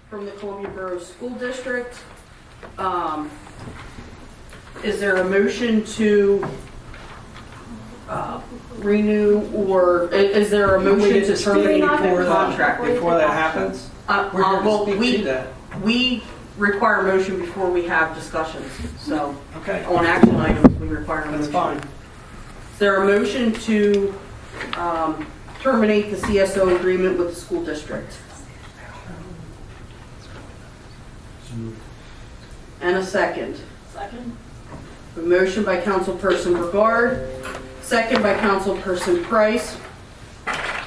from the Columbia Borough School District. Is there a motion to renew, or is there a motion to terminate the contract? Before that happens? We're here to speak to that. We require a motion before we have discussions. So Okay. on action items, we require a motion. That's fine. Is there a motion to terminate the CSO agreement with the school district? And a second. Second. A motion by Councilperson Brigard, second by Councilperson Price,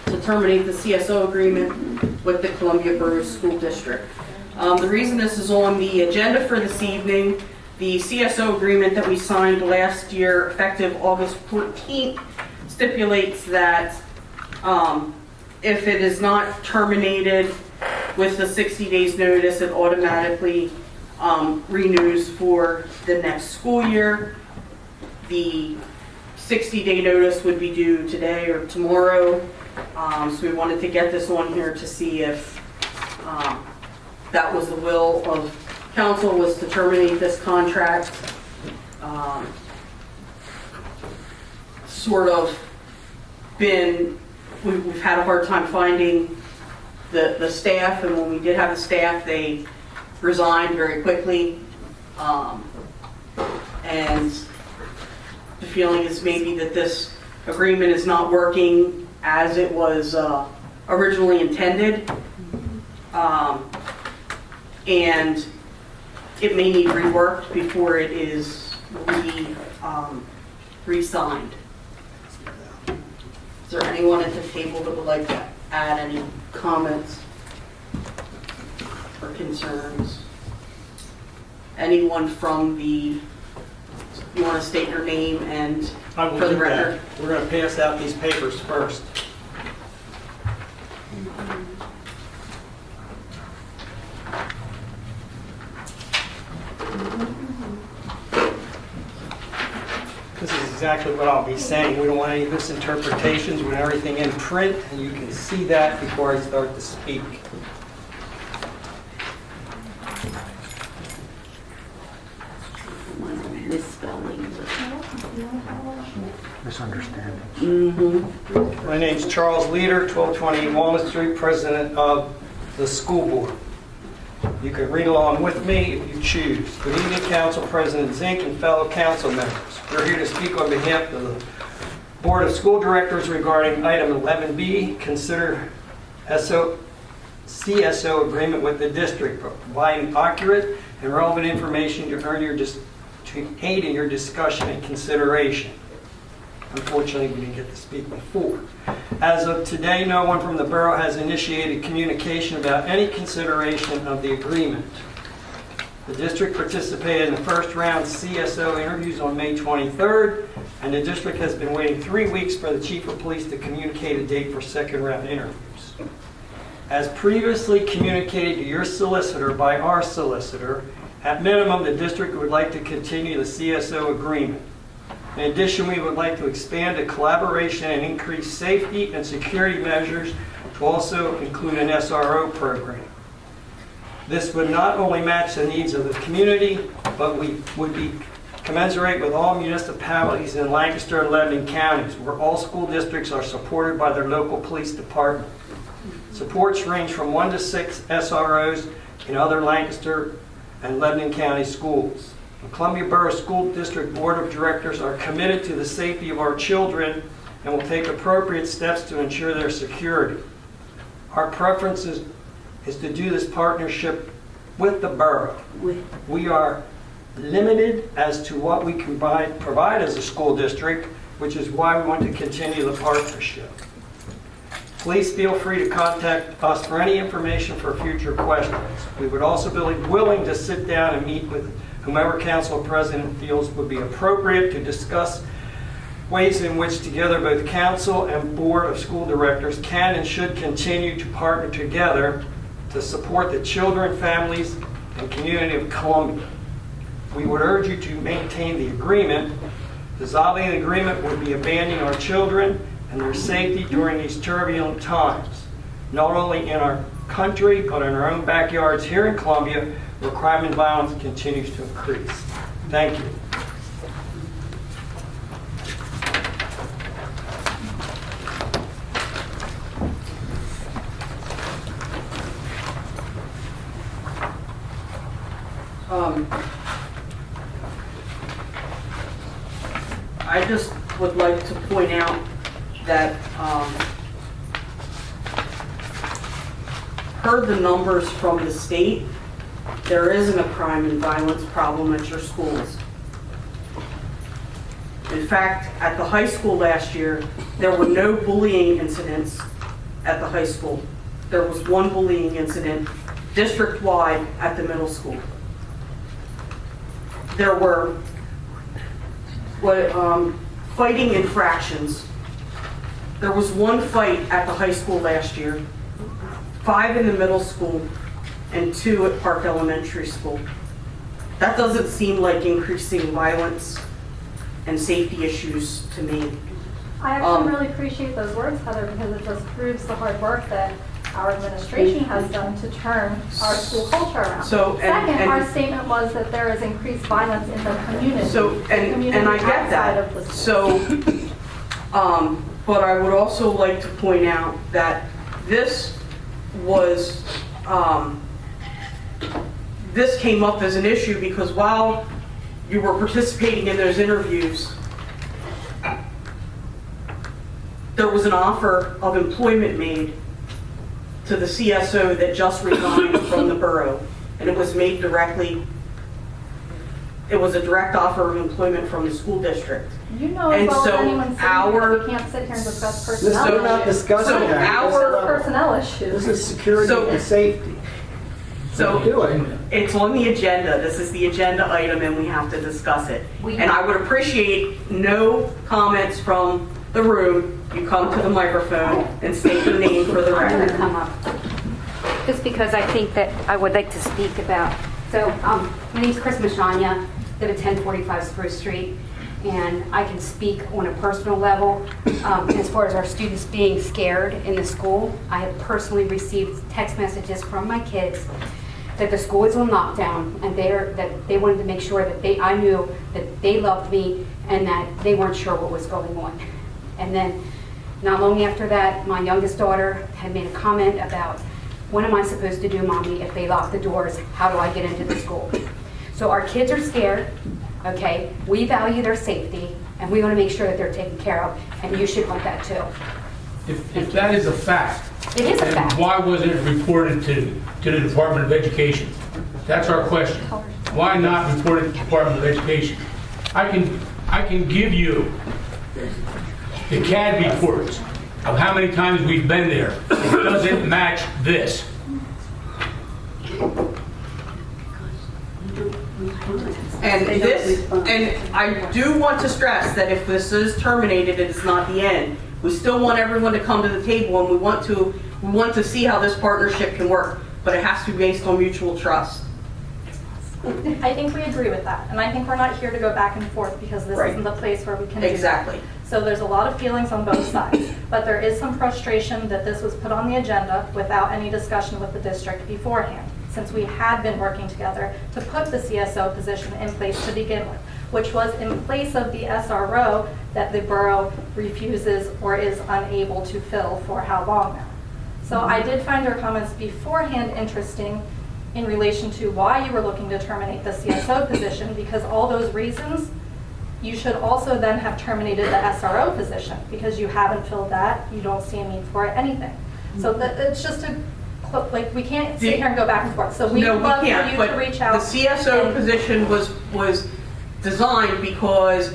to terminate the CSO agreement with the Columbia Borough School District. The reason this is on the agenda for this evening, the CSO agreement that we signed last year, effective August 14th, stipulates that if it is not terminated with the 60 days notice, it automatically renews for the next school year. The 60-day notice would be due today or tomorrow. So we wanted to get this on here to see if that was the will of council, was to terminate this contract. Sort of been, we've had a hard time finding the staff, and when we did have the staff, they resigned very quickly. And the feeling is maybe that this agreement is not working as it was originally intended. And it may need reworked before it is re-signed. Is there anyone at the table that would like to add any comments or concerns? Anyone from the, you want to state your name and I will for the do record? that. We're going to pass out these papers first. This is exactly what I'll be saying. We don't want any misinterpretations. We want everything in print, and you can see that before I start to speak. Misspelling. Misunderstanding. My name's Charles Leader, 1220 Walnut Street, President of the School Board. You can read along with me if you choose. Good evening, Council President Zink and fellow council members. We're here to speak on behalf of the Board of School Directors regarding item 11B, consider CSO agreement with the district, providing accurate and relevant information to aid in your discussion and consideration. Unfortunately, we didn't get to speak before. As of today, no one from the borough has initiated communication about any consideration of the agreement. The district participated in the first round CSO interviews on May 23rd, and the district has been waiting 3 weeks for the chief of police to communicate a date for second round interviews. As previously communicated to your solicitor by our solicitor, at minimum, the district would like to continue the CSO agreement. In addition, we would like to expand the collaboration and increase safety and security measures to also include an SRO program. This would not only match the needs of the community, but we would be commensurate with all municipalities in Lancaster and Lebanon counties, where all school districts are supported by their local police department. Supports range from 1 to 6 SROs in other Lancaster and Lebanon County schools. The Columbia Borough School District Board of Directors are committed to the safety of our children and will take appropriate steps to ensure their security. Our preference is to do this partnership with the borough. We are limited as to what we can provide as a school district, which is why we want to continue the partnership. Please feel free to contact us for any information for future questions. We would also be willing to sit down and meet with whomever council president feels would be appropriate to discuss ways in which together both council and board of school directors can and should continue to partner together to support the children, families, and community of Columbia. We would urge you to maintain the agreement. Dissolving the agreement would be abandoning our children and their safety during these turbulent times, not only in our country, but in our own backyards here in Columbia, where crime and violence continues to increase. Thank you. I just would like to point out that per the numbers from the state, there isn't a crime and violence problem at your schools. In fact, at the high school last year, there were no bullying incidents at the high school. There was one bullying incident district-wide at the middle school. There were fighting infractions. There was one fight at the high school last year, 5 in the middle school, and 2 at Park Elementary School. That doesn't seem like increasing violence and safety issues to me. I actually really appreciate those words, Heather, because it just proves the hard work that our administration has done to turn our school culture around. Second, our statement was that there is increased violence in the community. And I get that. But I would also like to point out that this was, this came up as an issue because while you were participating in those interviews, there was an offer of employment made to the CSO that just resigned from the borough, and it was made directly, it was a direct offer of employment from the school district. You know as well as anyone sitting here, we can't sit here and discuss personnel We're not discussing that. This is personnel issues. This is security and safety. So Do it. it's on the agenda, this is the agenda item and we have to discuss it. And I would appreciate no comments from the room. You come to the microphone and state your name for the I'm going to record. come up, just because I think that I would like to speak about. So, my name's Chris Mashanya, live at 1045 Spruce Street, and I can speak on a personal level. As far as our students being scared in the school, I have personally received text messages from my kids that the school is on lockdown, and that they wanted to make sure that I knew that they loved me and that they weren't sure what was going on. And then, not long after that, my youngest daughter had made a comment about, what am I supposed to do, Mommy, if they lock the doors? How do I get into the school? So our kids are scared, okay? We value their safety, and we want to make sure that they're taken care of, and you should want that too. If that is a fact, It is a then fact. why wasn't it reported to the Department of Education? That's our question. Why not report it to the Department of Education? I can give you the CAD reports of how many times we've been there. It doesn't match this. And I do want to stress that if this is terminated, it is not the end. We still want everyone to come to the table, and we want to see how this partnership can work, but it has to be based on mutual trust. I think we agree with that, and I think we're not here to go back and forth because this Right. isn't the place where we can do that. Exactly. So there's a lot of feelings on both sides, but there is some frustration that this was put on the agenda without any discussion with the district beforehand, since we had been working together to put the CSO position in place to begin with, which was in place of the SRO that the borough refuses or is unable to fill for how long now. So I did find your comments beforehand interesting in relation to why you were looking to terminate the CSO position, because all those reasons, you should also then have terminated the SRO position, because you haven't filled that, you don't see a need for it, anything. So it's just like, we can't sit here and go back and forth. So we No, would love for you can't, to but reach out. the CSO and- position was designed because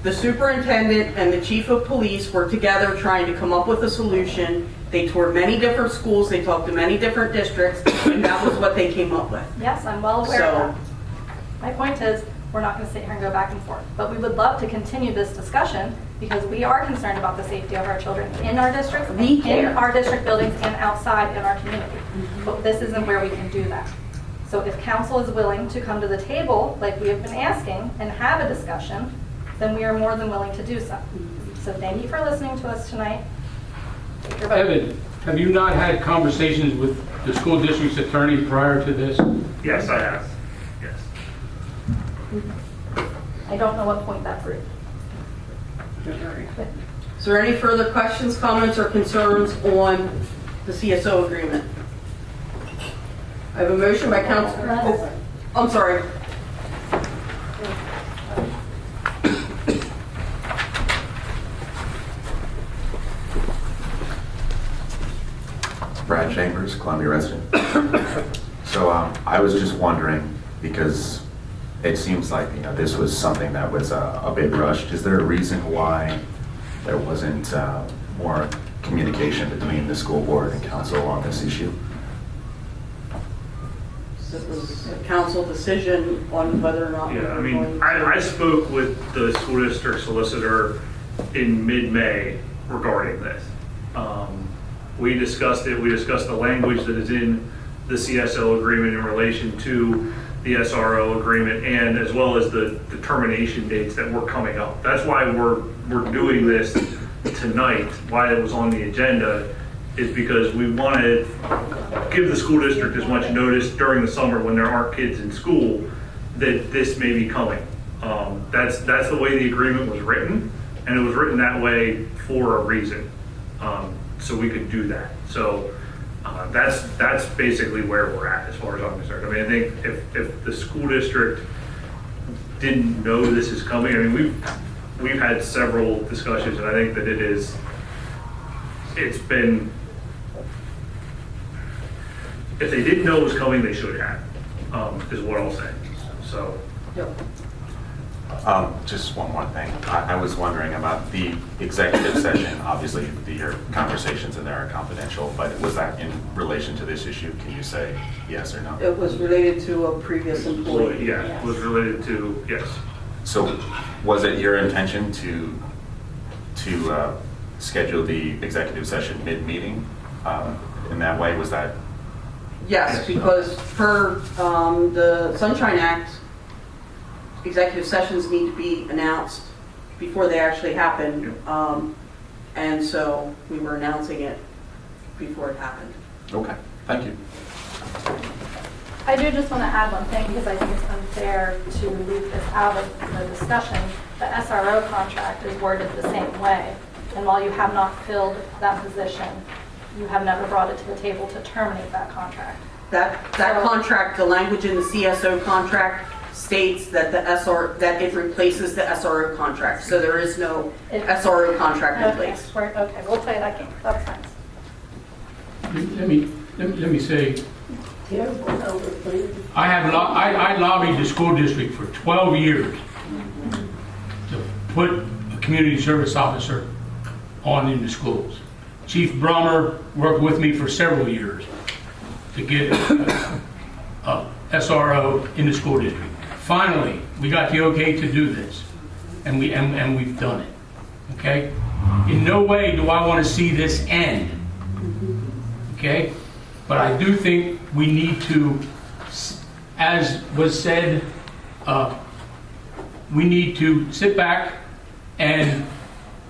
the superintendent and the chief of police were together trying to come up with a solution. They toured many different schools, they talked to many different districts, and that was what they came up with. Yes, I'm well aware of So- that. My point is, we're not going to sit here and go back and forth. But we would love to continue this discussion because we are concerned about the safety of our children in our districts, in our district buildings, and outside in our community. But this isn't where we can do that. So if council is willing to come to the table, like we have been asking, and have a discussion, then we are more than willing to do so. So thank you for listening to us tonight. Take your vote. Evan, Have you not had conversations with the school district's attorney prior to this? Yes, I have. Yes. I don't know what point that proved. Is there any further questions, comments, or concerns on the CSO agreement? I have a motion by Council. Oh, I'm sorry. Brad Chambers, Columbia resident. So I was just wondering, because it seems like, this was something that was a bit rushed. Is there a reason why there wasn't more communication between the school board and council on this issue? It was a council decision on whether or not. Yeah, I mean, I spoke with the school district solicitor in mid-May regarding this. We discussed it. We discussed the language that is in the CSO agreement in relation to the SRO agreement, and as well as the termination dates that were coming up. That's why we're doing this tonight. Why it was on the agenda is because we want to give the school district as much notice during the summer when there aren't kids in school that this may be coming. That's the way the agreement was written, and it was written that way for a reason. So we could do that. So that's basically where we're at as far as I'm concerned. I mean, I think if the school district didn't know this is coming, I mean, we've had several discussions, and I think that it's been, if they didn't know it was coming, they should have, is what I'll say. So. Yep. Just one more thing. I was wondering about the executive session. Obviously, your conversations in there are confidential, but was that in relation to this issue? Can you say yes or no? It was related to a previous employee. Yeah, it was related to, yes. So was it your intention to schedule the executive session mid-meeting? In that way, was that? Yes, because per the Sunshine Act, executive sessions need to be announced before they actually happen. And so we were announcing it before it happened. Okay, thank you. I do just want to add one thing, because I think it's unfair to leave this out of the discussion. The SRO contract is worded the same way, and while you have not filled that position, you have never brought it to the table to terminate that contract. That contract, the language in the CSO contract states that that it replaces the SRO contract. So there is no SRO contract in place. Okay, we'll play that game. That's fine. Let me say, I lobbied the school district for 12 years to put a community service officer on in the schools. Chief Brummer worked with me for several years to get a SRO in the school district. Finally, we got the okay to do this, and we've done it. Okay? In no way do I want to see this end. Okay? But I do think we need to, as was said, we need to sit back and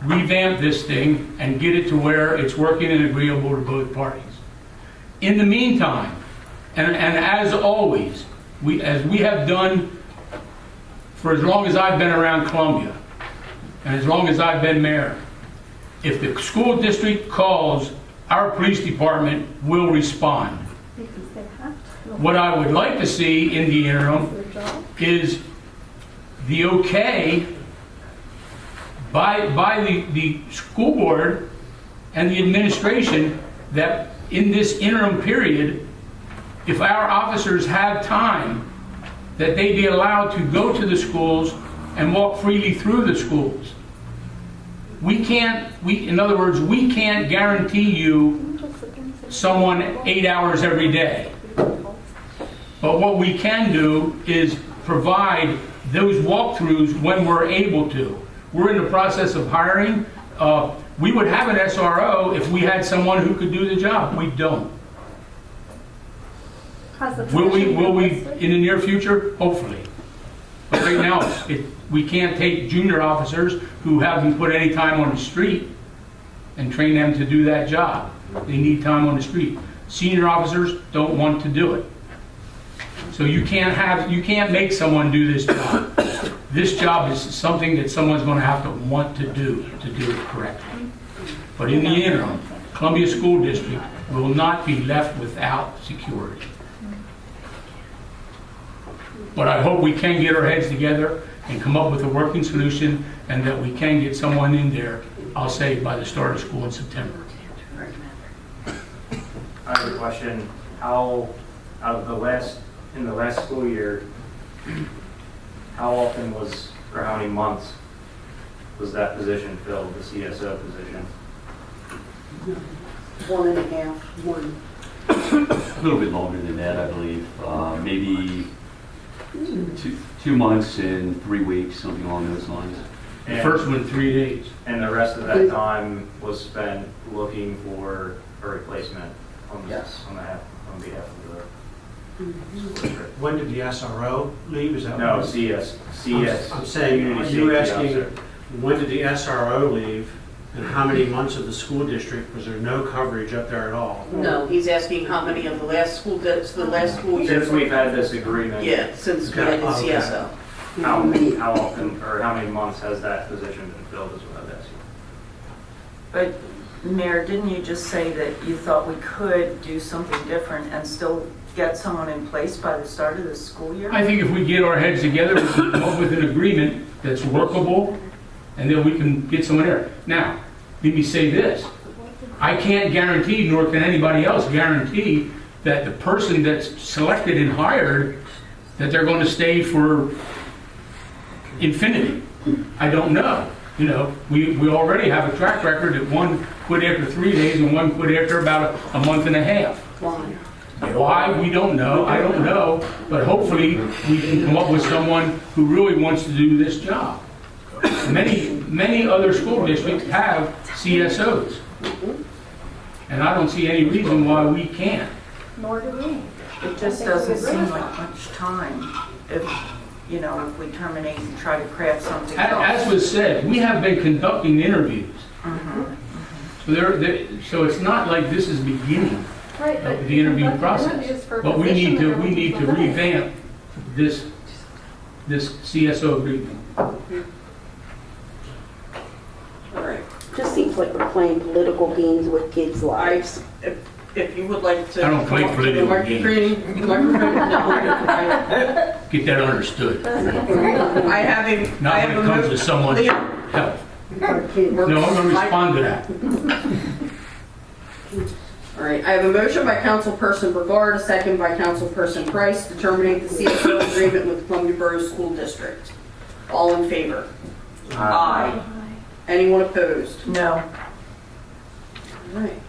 revamp this thing and get it to where it's working and agreeable to both parties. In the meantime, and as always, as we have done for as long as I've been around Columbia, and as long as I've been mayor, if the school district calls, our police department will respond. What I would like to see in the interim is the okay by the school board and the administration that in this interim period, if our officers have time, that they be allowed to go to the schools and walk freely through the schools. In other words, we can't guarantee you someone 8 hours every day. But what we can do is provide those walkthroughs when we're able to. We're in the process of hiring. We would have an SRO if we had someone who could do the job. We don't. Will we in the near future? Hopefully. But right now, we can't take junior officers who haven't put any time on the street and train them to do that job. They need time on the street. Senior officers don't want to do it. So you can't make someone do this job. This job is something that someone's going to have to want to do it correctly. But in the interim, Columbia School District will not be left without security. But I hope we can get our heads together and come up with a working solution, and that we can get someone in there, I'll say, by the start of school in September. I have a question. In the last school year, how often or how many months was that position filled, the CSO position? 1.5, 1. A little bit longer than that, I believe. Maybe 2 months and 3 weeks, something along those lines. The first one, 3 days. And the rest of that time was spent looking for a replacement on Yes. on behalf of the school district? When did the SRO leave? Is that No, what- CS. I'm saying, are Community you Safety asking, Officer. when did the SRO leave? And how many months of the school district was there no coverage up there at all? No, he's asking how many of the last school year. Since we've had this agreement. Yeah, since we had the Okay. CSO. How often, or how many months has that position been filled is what I'm asking. But Mayor, didn't you just say that you thought we could do something different and still get someone in place by the start of the school year? I think if we get our heads together, we can come up with an agreement that's workable, and then we can get someone there. Now, let me say this. I can't guarantee, nor can anybody else guarantee, that the person that's selected and hired, that they're going to stay for infinity. I don't know. You know, we already have a track record that one quit after 3 days and one quit after about a month and a half. Why, we don't know. I don't know. But hopefully, we can come up with someone who really wants to do this job. Many other school districts have CSOs. And I don't see any reason why we can't. Nor do we. It just doesn't seem like much time if we terminate and try to craft something As else. was said, we have been conducting interviews. So it's not like this is beginning Right, of the interview process. But we need to revamp this CSO agreement. All right. Just seems like we're playing political games with kids' lives. If you would like to. I don't play come up to the political games. microphone, no, Get that understood. I have a. Not I when have it a comes mo- to someone's Leah, health. No, I'm going to respond to that. All right, I have a motion by Councilperson Brigard, a second by Councilperson Price to terminate the CSO agreement with Columbia Borough School District. All in favor? Aye. Anyone opposed? No. All right.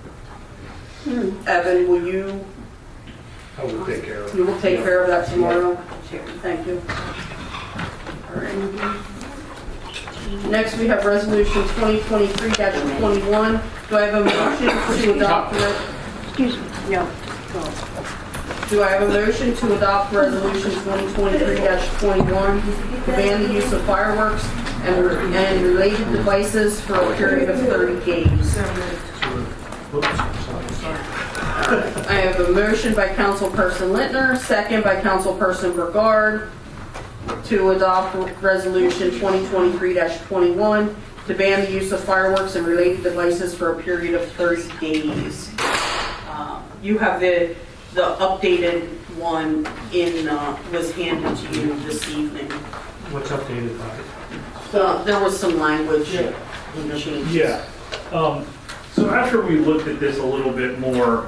Evan, will you? I will take care of it. You will take care of that tomorrow? Thank you. All right. Next, we have Resolution 2023-21. Do I have a motion to adopt? Excuse me. No. Do I have a motion to adopt Resolution 2023-21 to ban the use of fireworks and related devices for a period of 30 days? I have a motion by Councilperson Littner, second by Councilperson Brigard, to adopt Resolution 2023-21 to ban the use of fireworks and related devices for a period of 30 days. You have the updated one was handed to you this evening. What's updated by it? There was some language changes. Yeah. So after we looked at this a little bit more,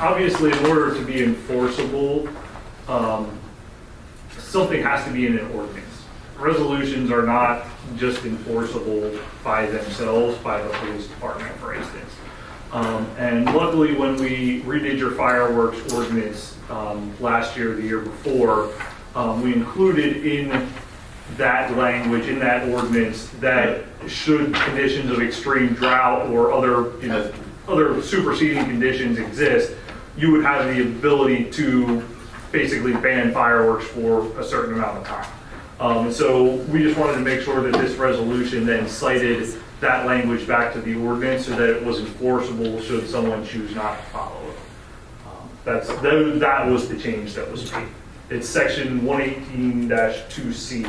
obviously in order to be enforceable, something has to be in an ordinance. Resolutions are not just enforceable by themselves, by the police department, for instance. And luckily, when we redid your fireworks ordinance last year, the year before, we included in that language, in that ordinance, that should conditions of extreme drought or other superseding conditions exist, you would have the ability to basically ban fireworks for a certain amount of time. So we just wanted to make sure that this resolution then cited that language back to the ordinance so that it was enforceable should someone choose not to follow it. That was the change that was made. It's section 118-2C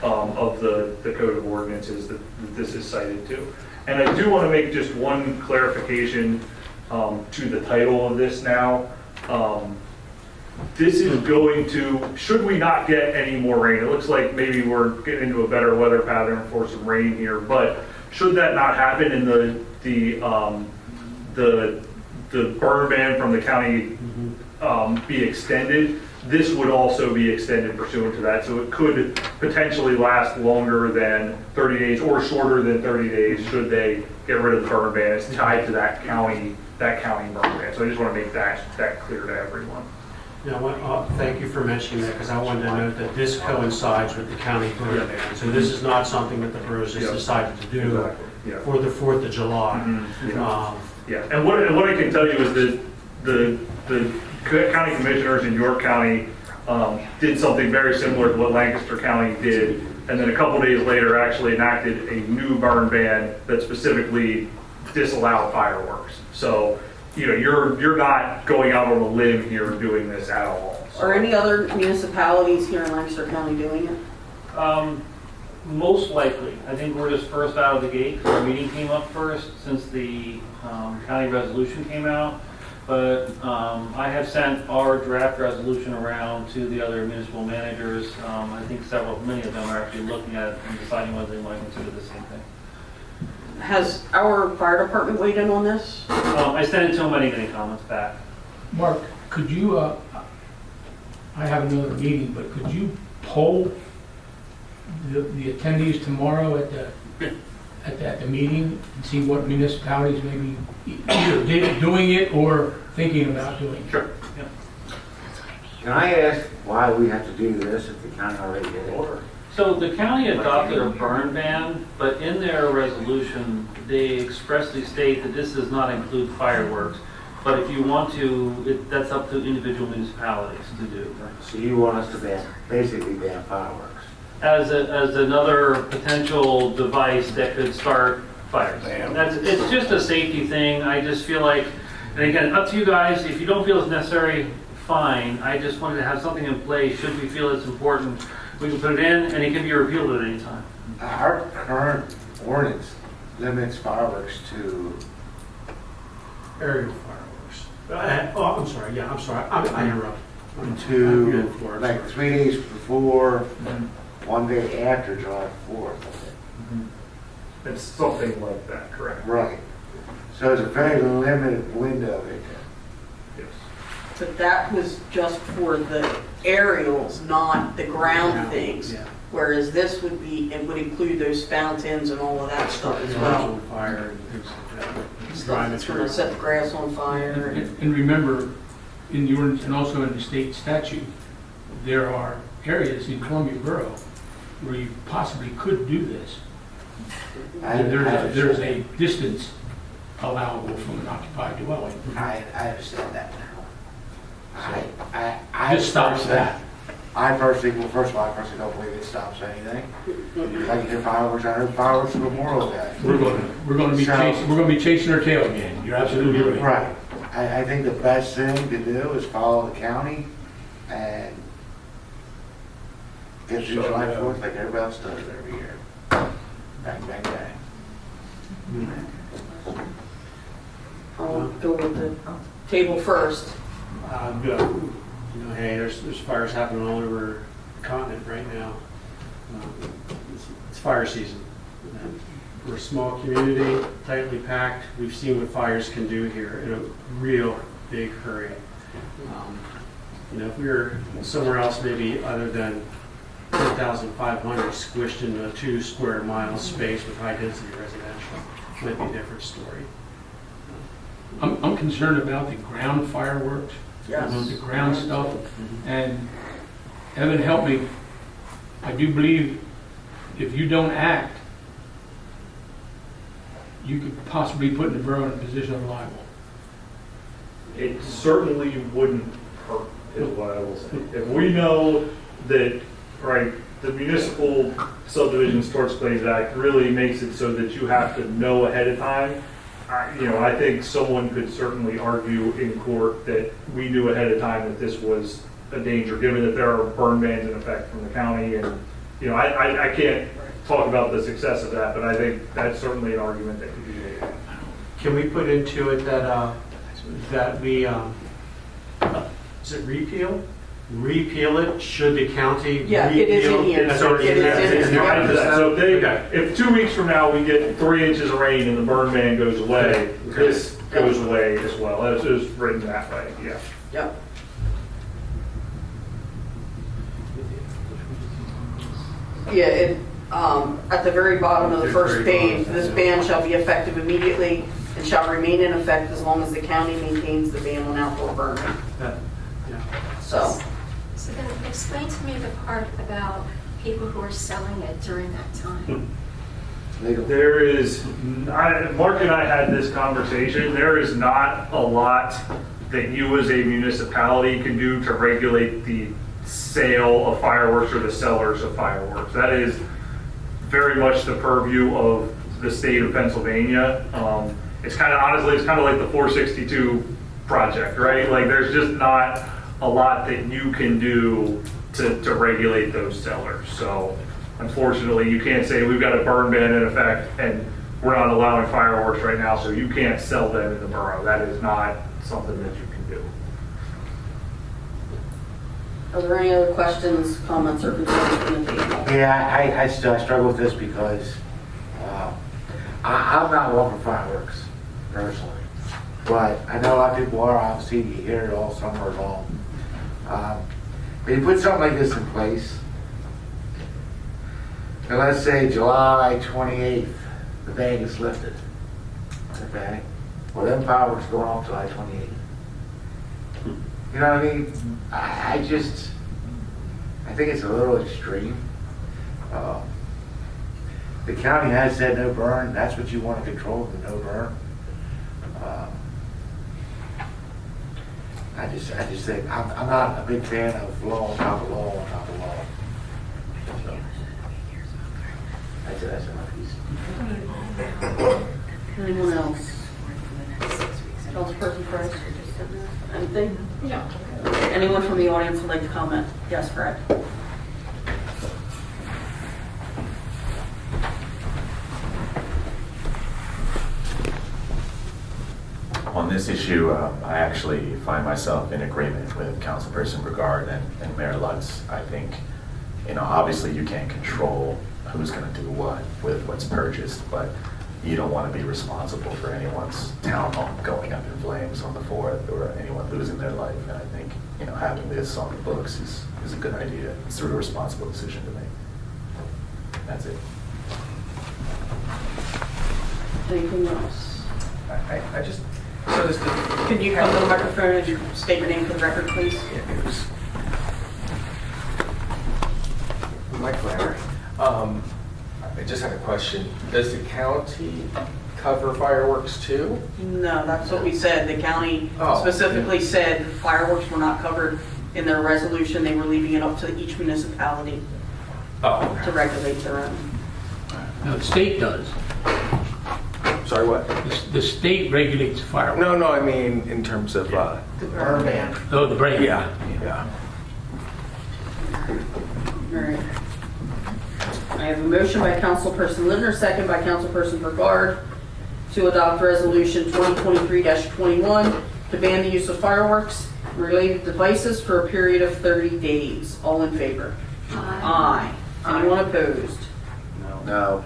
of the Code of Ordinances that this is cited to. And I do want to make just one clarification to the title of this now. This is going to, should we not get any more rain, it looks like maybe we're getting into a better weather pattern for some rain here, but should that not happen and the burn ban from the county be extended, this would also be extended pursuant to that. So it could potentially last longer than 30 days or shorter than 30 days should they get rid of the burn ban. It's tied to that county burn ban. So I just want to make that clear to everyone. Yeah, thank you for mentioning that, because I wanted to note that this coincides with the county burn ban. So this is not something that the boroughs just decided to do for the 4th of July. Yeah, and what I can tell you is that the county commissioners in York County did something very similar to what Lancaster County did, and then a couple days later actually enacted a new burn ban that specifically disallowed fireworks. So, you know, you're not going out on a limb here doing this at all. So. Are any other municipalities here in Lancaster County doing it? Most likely. I think we're just first out of the gate because our meeting came up first since the county resolution came out. But I have sent our draft resolution around to the other municipal managers. I think many of them are actually looking at it and deciding whether they want to consider the same thing. Has our fire department weighed in on this? I sent it to them, I didn't get any comments back. Mark, could you, I have another meeting, but could you poll the attendees tomorrow at the meeting and see what municipalities may be either doing it or thinking about doing it? Sure. Yeah. Can I ask why we have to do this if the county already did it? So the county adopted a burn ban, but in their resolution, they expressly state that this does not include fireworks. But if you want to, that's up to individual municipalities to do. So you want us to basically ban fireworks? As another potential device that could start fires. It's just a safety thing. I just feel like, and again, up to you guys. If you don't feel it's necessary, fine. I just wanted to have something in place. Should we feel it's important, we can put it in, and it can be repealed at any time. Our current ordinance limits fireworks to Aerial fireworks. I'm sorry. Yeah, I'm sorry. I interrupted. to like 3 days before, 1 day after July 4th. It's something like that, correct? Right. So it's a very limited window. Yes. But that was just for the aerials, not the ground things. Yeah. Whereas this would include those fountains and all of that stuff as well. On fire and things like that. It's going to set the grass on fire. And remember, in the ordinance and also in the state statute, there are areas in Columbia Borough where you possibly could do this. There's a distance allowable from an occupied dwelling. I understand that now. This stops that. I personally, well, first of all, I personally don't believe it stops anything. Like you hear fireworks, I heard fireworks for Memorial Day. We're going to be chasing our tail again. You're absolutely right. Right. I think the best thing to do is follow the county and get through July 4th like everybody else does every year. Bang, bang, bang. I'll go with the table first. Good. You know, hey, there's fires happening all over the continent right now. It's fire season. We're a small community, tightly packed. We've seen what fires can do here in a real big hurry. You know, if we were somewhere else, maybe other than 10,500 squished into a 2 square mile space with high density residential, it might be a different story. I'm concerned about the ground fireworks, Yes. the ground stuff. And Evan, help me. I do believe if you don't act, you could possibly put the borough in a position of liable. It certainly wouldn't hurt, is what I will say. If we know that, right, the municipal subdivision storage claims act really makes it so that you have to know ahead of time. I think someone could certainly argue in court that we knew ahead of time that this was a danger, given that there are burn bans in effect from the county. And, I can't talk about the success of that, but I think that's certainly an argument that could be made. Can we put into it that we, is it repeal? Repeal it should the county repeal? Yeah, it is in here. That's already It in is there. in here. Right to that. So Okay. if 2 weeks from now we get 3 inches of rain and the burn ban goes away, this goes away as well. It's just written that way, yeah. Yep. Yeah, at the very bottom of the first page, this ban shall be effective immediately and shall remain in effect as long as the county maintains the ban on outdoor burning. So, So then explain to me the part about people who are selling it during that time. There is, Mark and I had this conversation, there is not a lot that you as a municipality can do to regulate the sale of fireworks or the sellers of fireworks. That is very much the purview of the state of Pennsylvania. It's kind of, honestly, it's kind of like the 462 project, right? Like there's just not a lot that you can do to regulate those sellers. So unfortunately, you can't say we've got a burn ban in effect and we're not allowing fireworks right now, so you can't sell them in the borough. That is not something that you can do. are there any other questions, comments, or concerns from the table? Yeah, I struggle with this because I'm not one for fireworks, personally. But I know a lot of people are, obviously, you hear it all summer long. When you put something like this in place, and let's say July 28th, the ban is lifted, okay? Well, them fireworks going off July 28th. You know what I mean? I think it's a little extreme. The county has said no burn. That's what you want to control, the no burn. I just think I'm not a big fan of law on top of law on top of law. So, that's my piece. Anyone else? Councilperson Price? Anything? No. Anyone from the audience would like to comment? Yes, Fred? On this issue, I actually find myself in agreement with Councilperson Brigard and Mayor Lutz. I think, obviously you can't control who's going to do what with what's purchased, but you don't want to be responsible for anyone's town home going up in flames on the 4th or anyone losing their life. And I think, having this on the books is a good idea. It's a responsible decision to make. That's it. Anything else? I just, so does the... Can you come to the microphone and state your name for the record, please? Mike Flannery. I just had a question. Does the county cover fireworks too? No, that's what we said. The county Oh. specifically said fireworks were not covered in their resolution. They were leaving it up to each municipality Oh, to regulate their own. No, the state does. sorry, what? The state regulates fireworks. No, I mean in terms of The burn ban. Oh, the brand. yeah. All right. I have a motion by Councilperson Lindner, second by Councilperson Brigard, to adopt Resolution 2023-21 to ban the use of fireworks and related devices for a period of 30 days. All in favor? Aye. Anyone opposed? No.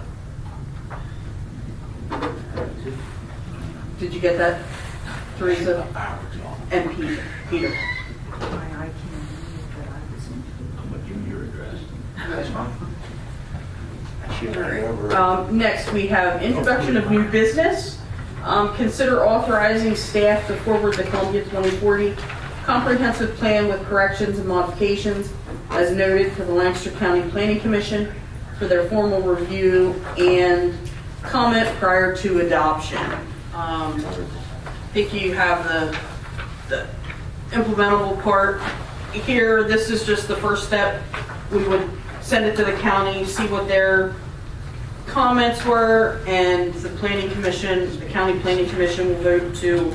Did you get that, Teresa? And Peter? Next, we have introduction of new business. Consider authorizing staff to forward the Columbia 2040 comprehensive plan with corrections and modifications as noted to the Lancaster County Planning Commission for their formal review and comment prior to adoption. I think you have the implementable part here. This is just the first step. We would send it to the county, see what their comments were, and the planning commission, the county planning commission will vote to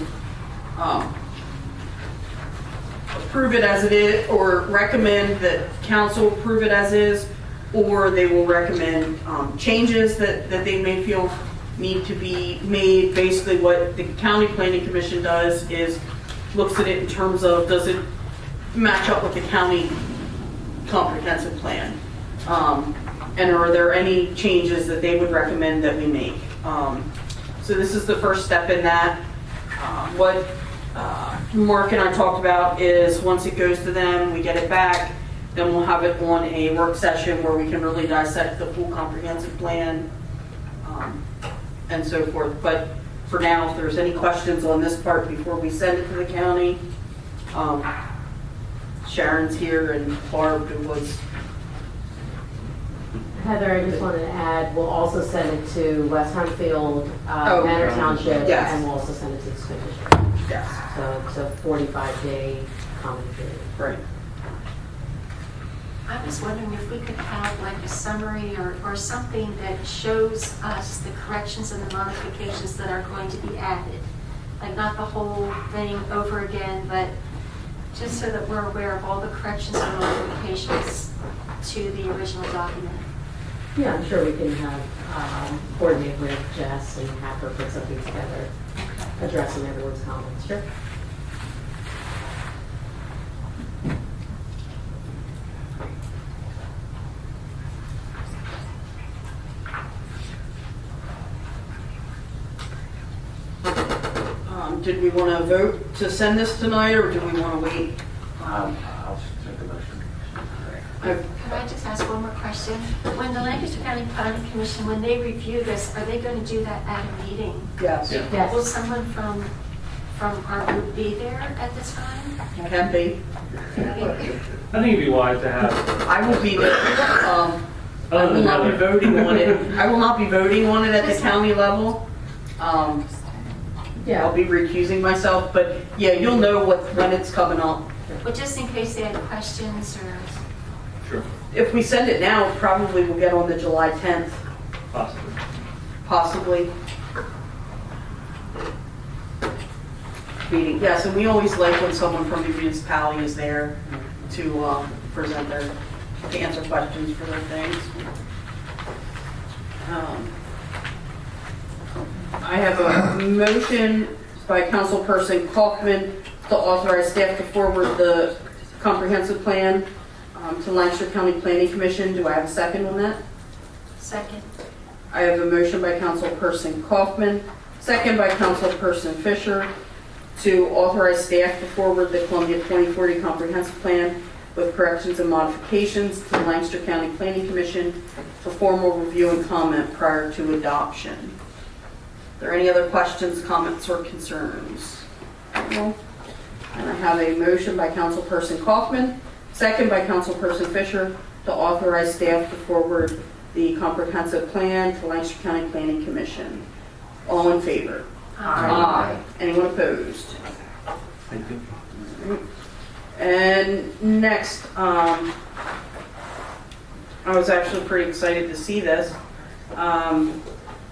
approve it as it is, or recommend that council approve it as is, or they will recommend changes that they may feel need to be made. Basically, what the county planning commission does is looks at it in terms of, does it match up with the county comprehensive plan? And are there any changes that they would recommend that we make? So this is the first step in that. What Mark and I talked about is once it goes to them, we get it back, then we'll have it on a work session where we can really dissect the full comprehensive plan and so forth. But for now, if there's any questions on this part before we send it to the county, Sharon's here and Barb was. Heather, I just wanted to add, we'll also send it to West Hunfield, Manor Township, yes. and we'll also send it to the school district. Yes. So it's a 45-day comment period. Right. I was wondering if we could have like a summary or something that shows us the corrections and the modifications that are going to be added. Like not the whole thing over again, but just so that we're aware of all the corrections and modifications to the original document. Yeah, I'm sure we can have coordinate with Jess and have her put something together addressing everyone's comments. Sure. Did we want to vote to send this tonight, or do we want to wait? I'll take the motion. Could I just ask one more question? When the Lancaster County Planning Commission, when they review this, are they going to do that at a meeting? Yes. Yes. Will someone from our group be there at this time? Can be. I think it'd be wise to have. I will be there. I will not be voting on it. I will not be voting on it at the county level. Yeah. I'll be recusing myself, but yeah, you'll know when it's coming up. Well, just in case they had questions or... Sure. If we send it now, probably we'll get on the July 10th, Possibly. possibly. Meeting, yes, and we always like when someone from the municipality is there to present to answer questions for their things. I have a motion by Councilperson Kaufman to authorize staff to forward the comprehensive plan to Lancaster County Planning Commission. Do I have a second on that? Second. I have a motion by Councilperson Kaufman, second by Councilperson Fisher, to authorize staff to forward the Columbia 2040 Comprehensive Plan with corrections and modifications to the Lancaster County Planning Commission for formal review and comment prior to adoption. Are there any other questions, comments, or concerns? No? And I have a motion by Councilperson Kaufman, second by Councilperson Fisher, to authorize staff to forward the comprehensive plan to Lancaster County Planning Commission. All in favor? Aye. Anyone opposed? Thank you. And next, I was actually pretty excited to see this.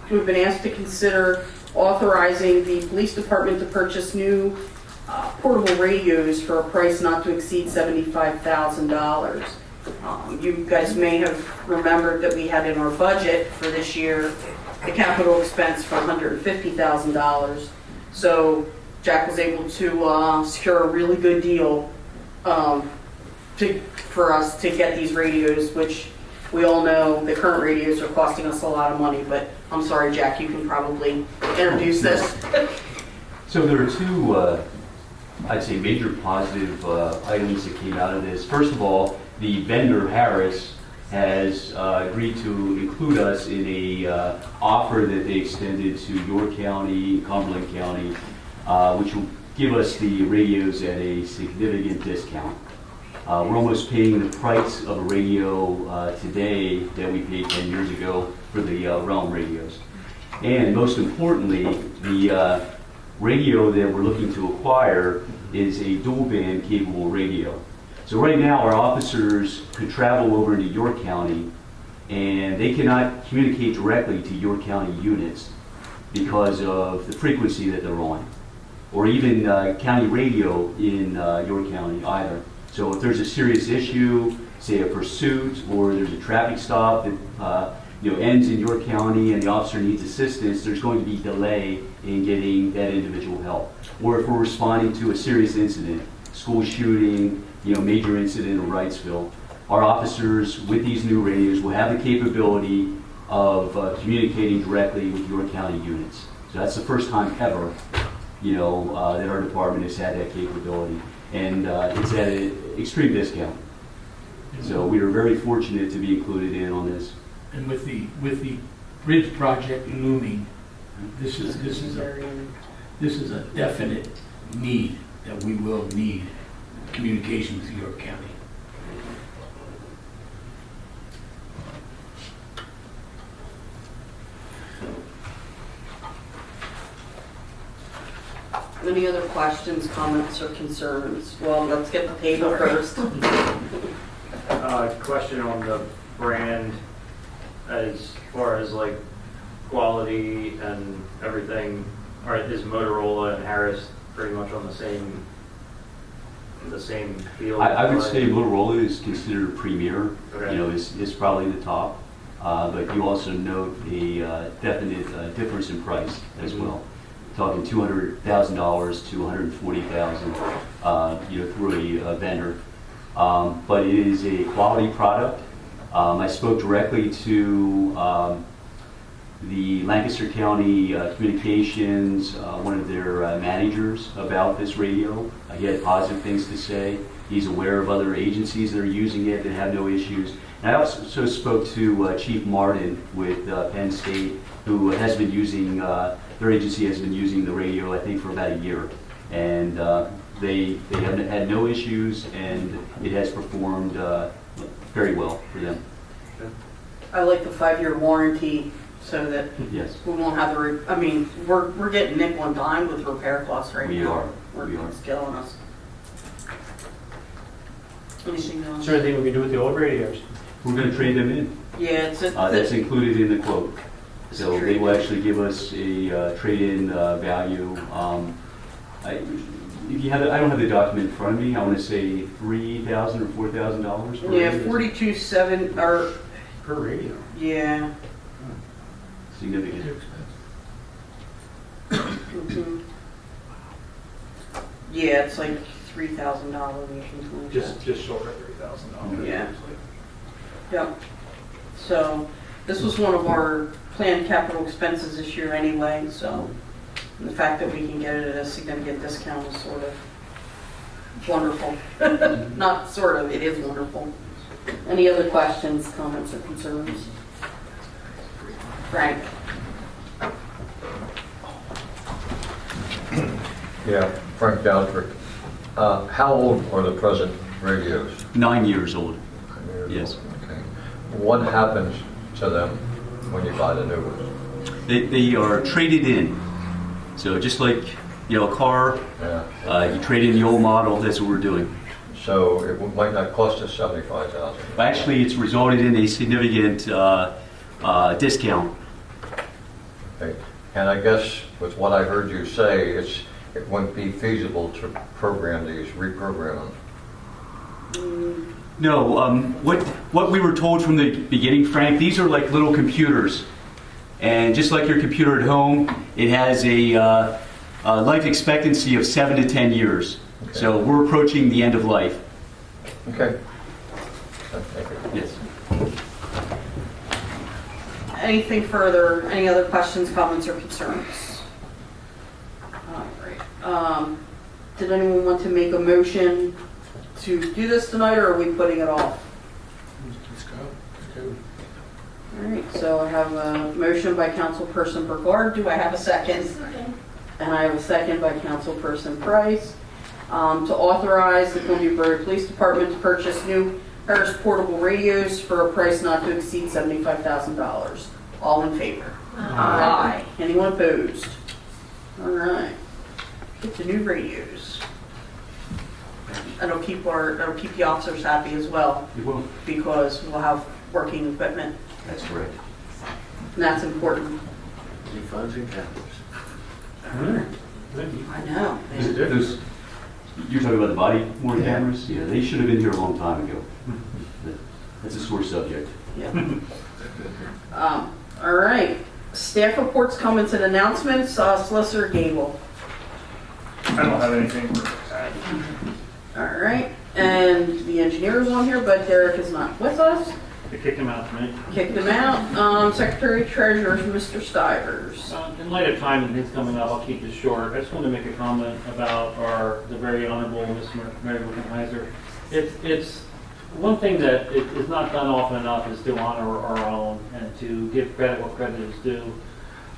We've been asked to consider authorizing the police department to purchase new portable radios for a price not to exceed $75,000. You guys may have remembered that we had in our budget for this year the capital expense for $150,000. So Jack was able to secure a really good deal for us to get these radios, which we all know the current radios are costing us a lot of money, but I'm sorry, Jack, you can probably introduce this. So there are two, I'd say, major positive items that came out of this. First of all, the vendor, Harris, has agreed to include us in a offer that they extended to York County, Cumberland County, which will give us the radios at a significant discount. We're almost paying the price of a radio today that we paid 10 years ago for the Realm radios. And most importantly, the radio that we're looking to acquire is a dual band capable radio. So right now, our officers could travel over into York County, and they cannot communicate directly to York County units because of the frequency that they're on, or even county radio in York County either. So if there's a serious issue, say a pursuit, or there's a traffic stop that ends in York County and the officer needs assistance, there's going to be delay in getting that individual help. Or if we're responding to a serious incident, school shooting, major incident in Wrightsville, our officers with these new radios will have the capability of communicating directly with York County units. So that's the first time ever, that our department has had that capability, and it's at an extreme discount. So we are very fortunate to be included in on this. And with the bridge project looming, this is a definite need, that we will need communication with York County. Any other questions, comments, or concerns? Well, let's get the table first. Question on the brand, as far as like quality and everything, is Motorola and Harris pretty much on the same field? I would say Motorola is considered premier, Okay. Is probably the top, but you also note a definite difference in price as well. Talking $200,000 to $140,000, through a vendor. But it is a quality product. I spoke directly to the Lancaster County Communications, one of their managers, about this radio. He had positive things to say. He's aware of other agencies that are using it that have no issues. And I also spoke to Chief Martin with Penn State, who has been using, their agency has been using the radio, I think, for about a year. And they have had no issues, and it has performed very well for them. I like the 5-year warranty, so that Yes. we won't have we're getting nickel and dime with repair costs right now. We are. It's killing us. Anything else? Is there anything we can do with the old radios? We're going to trade them in. Yeah, That's included in the quote. So they will actually give us a trade-in value. I don't have the document in front of me. I want to say $3,000 or $4,000. Yeah, $42,700 or Per radio. yeah. Significant. Mhm. Yeah, it's like $3,000 or something like that. Just short of $3,000. Yeah. Yep. So this was one of our planned capital expenses this year anyway, so the fact that we can get it at a significant discount is sort of wonderful. Not sort of, it is wonderful. Any other questions, comments, or concerns? Frank? Yeah, Frank Dowtrick. How old are the present radios? 9 years old. 9 years Yes. old, okay. What happens to them when you buy the new ones? They are traded in. So just like a car, you trade in the old model. That's what we're doing. So it might not cost us $75,000. Actually, it's resulted in a significant discount. Okay. And I guess with what I heard you say, it wouldn't be feasible to reprogram them. No, what we were told from the beginning, Frank, these are like little computers. And just like your computer at home, it has a life expectancy of 7 to 10 years. Okay. So we're approaching the end of life. Okay. Thank you. Yes. Anything further? Any other questions, comments, or concerns? All right. Did anyone want to make a motion to do this tonight, or are we putting it off? Let's go. All right, so I have a motion by Councilperson Burgard. Do I have a second? And I have a second by Councilperson Price to authorize the Columbia Borough Police Department to purchase new Harris portable radios for a price not to exceed $75,000. All in favor? Aye. Anyone opposed? All right. Get the new radios. it'll keep the officers happy as well, You will. because we'll have working equipment, That's correct. and that's important. Any phones and cameras? I know. Those, you're talking about the body worn cameras? Yeah, they should have been here a long time ago. That's a sore subject. Yeah. All right. Staff reports, comments, and announcements. Solicitor Gable. I don't have anything for that. All right. And the engineer is on here, but Derek is not with us. They kicked him out tonight. Kicked him out. Secretary Treasurer, Mr. Stivers. In light of time and things coming up, I'll keep this short. I just want to make a comment about the very honorable Miss Mary Wickenheiser. It's one thing that is not done often enough is to honor our own and to give credit where credit is due.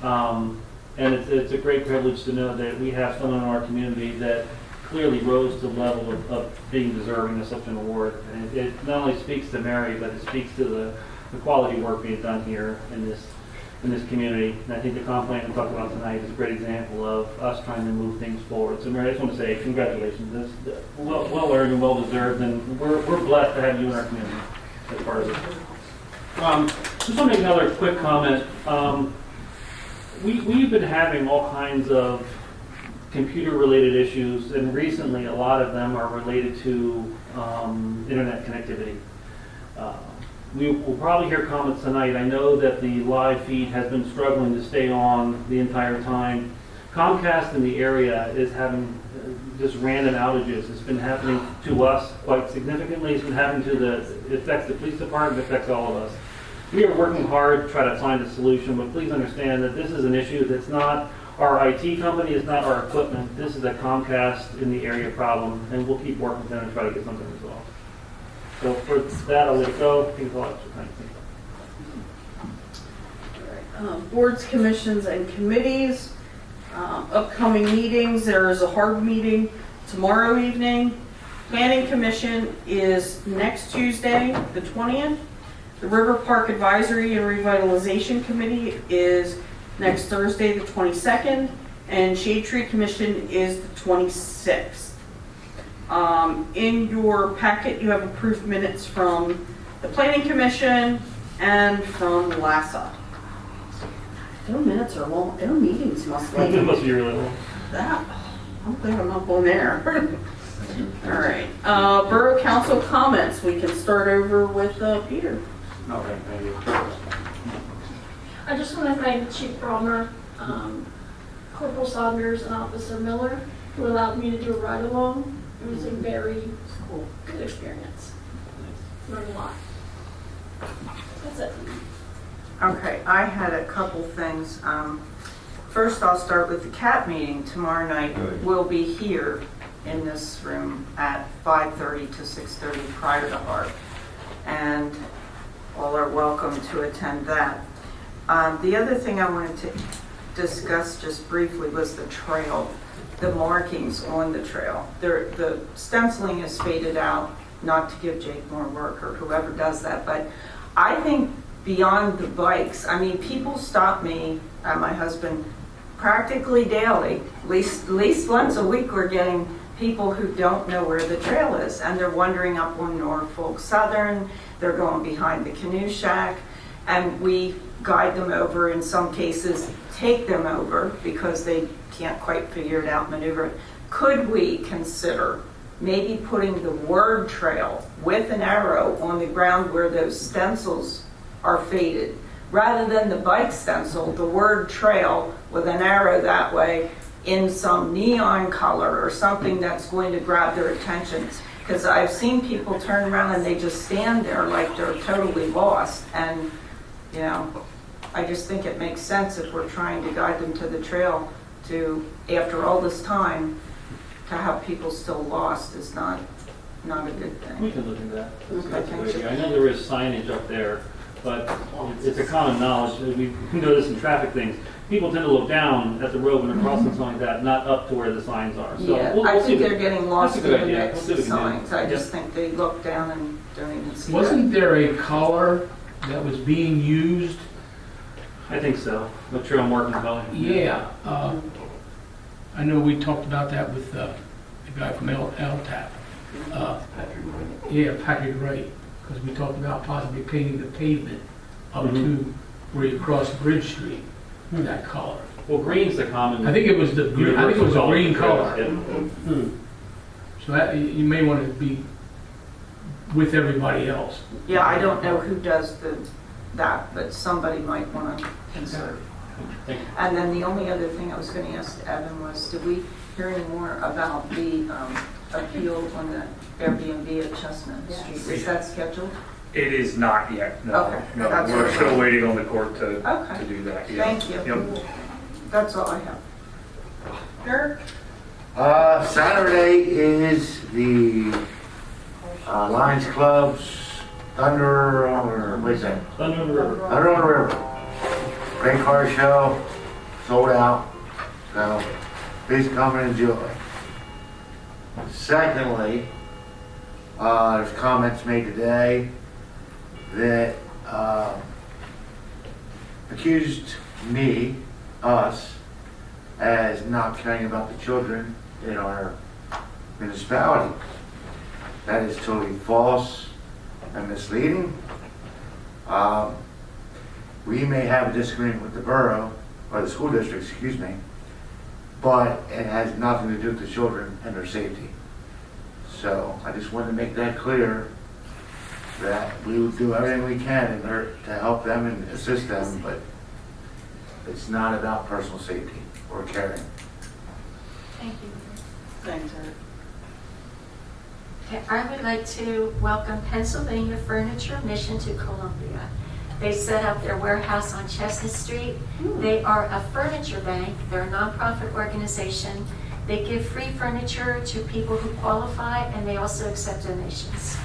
And it's a great privilege to know that we have someone in our community that clearly rose to the level of being deserving of such an award. And it not only speaks to Mary, but it speaks to the quality work being done here in this community. And I think the comp plan we talked about tonight is a great example of us trying to move things forward. So Mary, I just want to say congratulations. It's well earned and well deserved, and we're blessed to have you in our community as part of it. Just want to make another quick comment. We've been having all kinds of computer-related issues, and recently a lot of them are related to internet connectivity. We will probably hear comments tonight. I know that the live feed has been struggling to stay on the entire time. Comcast in the area is having just random outages. It's been happening to us quite significantly. It's been happening it affects the police department, it affects all of us. We are working hard to try to find a solution, but please understand that this is an issue that's not our IT company, it's not our equipment. This is a Comcast in the area problem, and we'll keep working with them and try to get something resolved. So for that, I'll let it go. Thanks a lot. Boards, commissions, and committees. Upcoming meetings, there is a hard meeting tomorrow evening. Planning Commission is next Tuesday, the 20th. The River Park Advisory and Revitalization Committee is next Thursday, the 22nd. And Shade Tree Commission is the 26th. In your packet, you have approved minutes from the Planning Commission and from LASA. Their minutes are long, their meetings must be. It must be really long. I'm glad I'm not on there. All right, Borough Council comments. We can start over with Peter. Okay, thank you. I just want to thank Chief Brommer, Corporal Saunders, and Officer Miller, who allowed me to do a ride-along. It was a very good experience. Learned a lot. That's it. Okay, I had a couple things. First, I'll start with the CAT meeting tomorrow night. We'll be here in this room at 5:30 to 6:30 prior to HARP, and all are welcome to attend that. The other thing I wanted to discuss just briefly was the trail, the markings on the trail. The stenciling is faded out, not to give Jake more work or whoever does that, but I think beyond the bikes, I mean, people stop me and my husband practically daily. At least once a week we're getting people who don't know where the trail is, and they're wandering up on Norfolk Southern, they're going behind the canoe shack, and we guide them over, in some cases take them over because they can't quite figure it out, maneuver it. Could we consider maybe putting the word trail with an arrow on the ground where those stencils are faded? Rather than the bike stencil, the word trail with an arrow that way in some neon color or something that's going to grab their attention. Because I've seen people turn around and they just stand there like they're totally lost. And, you know, I just think it makes sense if we're trying to guide them to the trail to, after all this time, to have people still lost is not a good thing. We can look into that. That's a Okay. good idea. I know there is signage up there, but it's a common knowledge. We know this in traffic things. People tend to look down at the road when they're crossing something like that, not up to where the signs are. So Yeah, we'll I see think what- they're getting lost in that's a the good idea. mix We'll see of what we can do. signs. I just Yeah. think they look down and don't even see Wasn't that. there a color that was being used? I think so. The trail marking color. Yeah. I know we talked about that with the guy from LTAP. Yeah, Patrick Wright, because we talked about possibly painting the pavement up to where you cross Bridge Street, that color. Well, green's the common. I think it was the green color. Yeah. So that, you may want to be with everybody else. Yeah, I don't know who does that, but somebody might want to consider. Thank you. And then the only other thing I was going to ask Evan was, did we hear any more about the appeal on the Airbnb at Chestnut Street? Is that scheduled? It is not yet, no. Okay. No, That's we're what I still was- waiting on the court to Okay. do that. Yeah. Thank you. Yep. That's all I have. Eric? Saturday is the Lions Club's Thunder, or what is that? Thunder on the River. Thunder on the River. Great car show, sold out. So please come and enjoy. Secondly, there's comments made today that accused us, as not caring about the children in our municipality. That is totally false and misleading. We may have a disagreement with the borough, or the school district, excuse me, but it has nothing to do with the children and their safety. So I just wanted to make that clear, that we will do everything we can in order to help them and assist them, but it's not about personal safety or caring. Thank you. Thanks, Eric. Okay, I would like to welcome Pennsylvania Furniture Mission to Columbia. They set up their warehouse on Chestnut Street. They are a furniture bank. They're a nonprofit organization. They give free furniture to people who qualify, and they also accept donations.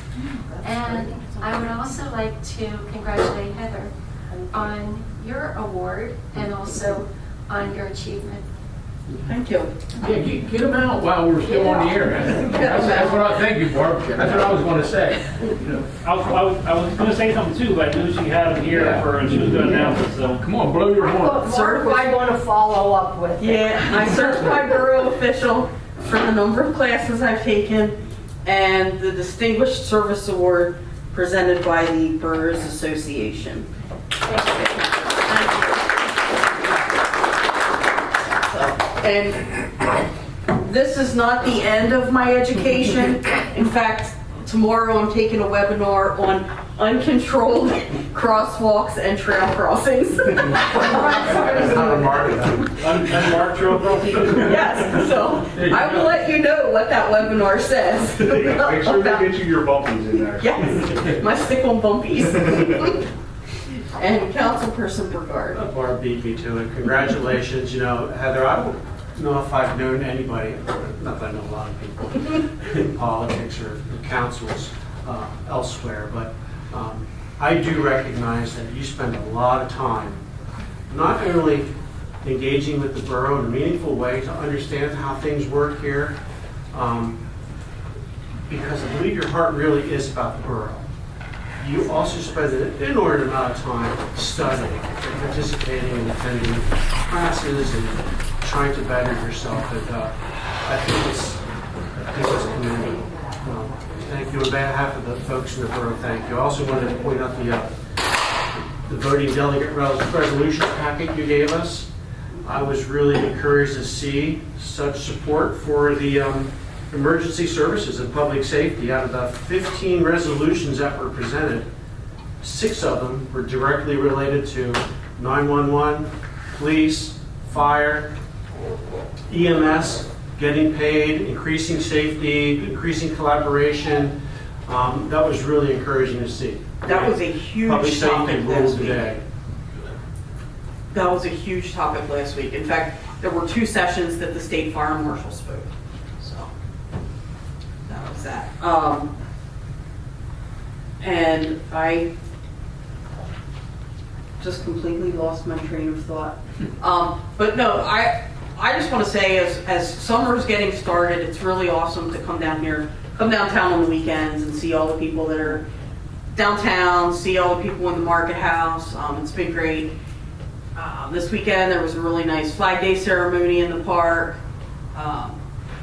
And I would also like to congratulate Heather on your award and also on your achievement. Thank you. Yeah, get them out while we're still on the air. That's what I, thank you, Barb. That's what I was going to say. I was going to say something too, but I knew she had him here for, and she was going to announce it, so. Come on, blow your horn. Mark might want to follow up with it. Yeah, I certified borough official for the number of classes I've taken and the Distinguished Service Award presented by the Boroughs Association. And this is not the end of my education. In fact, tomorrow I'm taking a webinar on uncontrolled crosswalks and trail crossings. Unmarked trail crossings? Yes, so I will let you know what that webinar says. Make sure they get you your bumpies in there. Yes, my stick on bumpies. And Councilperson Burgard. Barb beat me to it. Congratulations. You know, Heather, I don't know if I've known anybody, not that I know a lot of people in politics or councils elsewhere, but I do recognize that you spend a lot of time not only engaging with the borough in a meaningful way to understand how things work here, because I believe your heart really is about the borough. You also spend an inordinate amount of time studying and participating and attending classes and trying to better yourself. And I think it's commendable. Thank you on behalf of the folks in the borough. Thank you. I also wanted to point out the voting delegate resolution packet you gave us. I was really encouraged to see such support for the emergency services and public safety. Out of the 15 resolutions that were presented, 6 of them were directly related to 911, police, fire, EMS, getting paid, increasing safety, increasing collaboration. That was really encouraging to see. That was a huge Public safety topic rules last week. today. That was a huge topic last week. In fact, there were 2 sessions that the state fire marshal spoke. So that was that. And I just completely lost my train of thought. But no, I just want to say, as summer's getting started, it's really awesome to come downtown on the weekends and see all the people that are downtown, see all the people in the market house. It's been great. This weekend there was a really nice Flag Day ceremony in the park.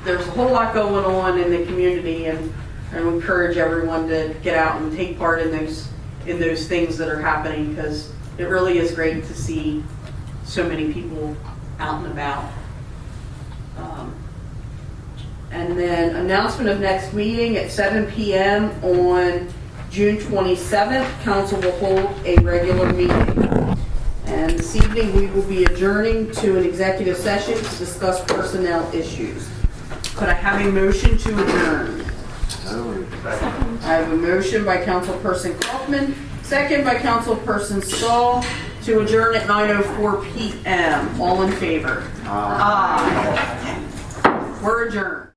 There's a whole lot going on in the community, and I encourage everyone to get out and take part in those things that are happening, because it really is great to see so many people out and about. And then announcement of next meeting at 7 p.m. on June 27th. Council will hold a regular meeting. And this evening, we will be adjourning to an executive session to discuss personnel issues. Could I have a motion to adjourn? I have a motion by Councilperson Kaufman, second by Councilperson Stahl, to adjourn at 9:04 p.m. All in favor? Aye. We're adjourned.